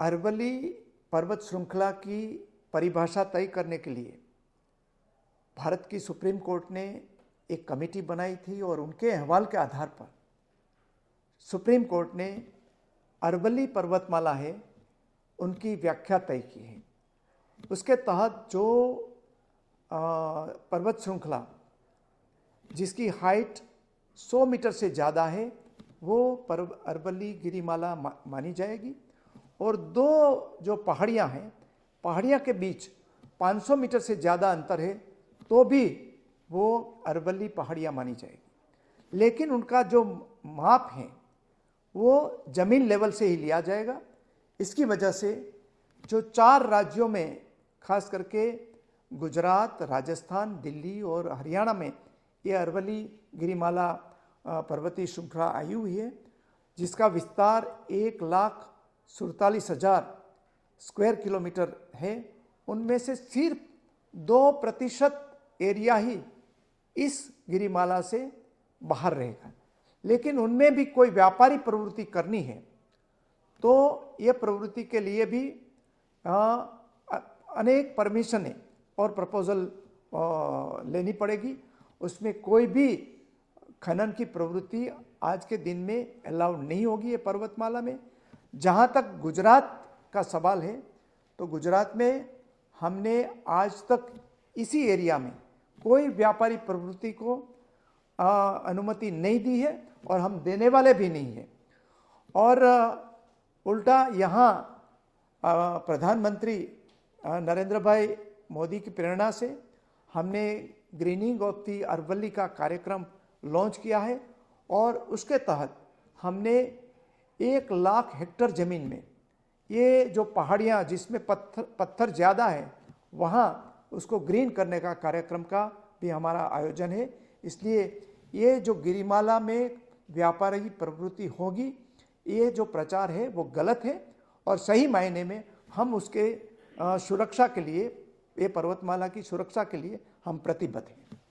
अरवली पर्वत श्रृंखला की परिभाषा तय करने के लिए भारत की सुप्रीम कोर्ट ने एक कमेटी बनाई थी और उनके अहवाल के आधार पर सुप्रीम कोर्ट ने अरवली पर्वतमाला है उनकी व्याख्या तय की है। उसके तहत जो पर्वत श्रृंखला जिसकी हाइट 100 मीटर से ज़्यादा है वो अरवली गिरिमाला मानी जाएगी और दो जो पहाड़ियाँ हैं, पहाड़ियाँ के बीच 500 मीटर से ज़्यादा अंतर है तो भी वो अरवली पहाड़ियाँ मानी जाएगी। लेकिन उनका जो माप है वो ज़मीन लेवल से ही लिया जाएगा। इसकी वजह से जो 4 राज्यों में खास करके गुजरात, राजस्थान, दिल्ली और हरियाणा में ये अरवली गिरिमाला पर्वतीय श्रृंखला आई हुई है, जिसका विस्तार 1,47,000 स्क्वायर किलोमीटर है। उनमें से सिर्फ 2% एरिया ही इस गिरिमाला से बाहर रहेगा। लेकिन उनमें भी कोई व्यापारी प्रवृत्ति करनी है तो ये प्रवृत्ति के लिए भी अनेक परमिशनें और प्रपोजल लेनी पड़ेगी। उसमें कोई भी खनन की प्रवृत्ति आज के दिन में अलाउड नहीं होगी ये पर्वतमाला में। जहाँ तक गुजरात का सवाल है तो गुजरात में हमने आज तक इसी एरिया में कोई व्यापारी प्रवृत्ति को अनुमति नहीं दी है और हम देने वाले भी नहीं हैं। और उल्टा यहाँ प्रधानमंत्री नरेंद्र भाई मोदी की प्रेरणा से हमने ग्रीनिंग ऑफ दी अरवली का कार्यक्रम लॉन्च किया है और उसके तहत हमने 1 लाख हेक्टेयर ज़मीन में ये जो पहाड़ियाँ जिसमें पत्थर ज़्यादा है वहाँ उसको ग्रीन करने का कार्यक्रम का भी हमारा आयोजन है। इसलिए ये जो गिरिमाला में व्यापारी प्रवृत्ति होगी, ये जो प्रचार है वो गलत है और सही मायने में हम उसके सुरक्षा के लिए, ये पर्वतमाला की सुरक्षा के लिए हम प्रतिबद्ध हैं।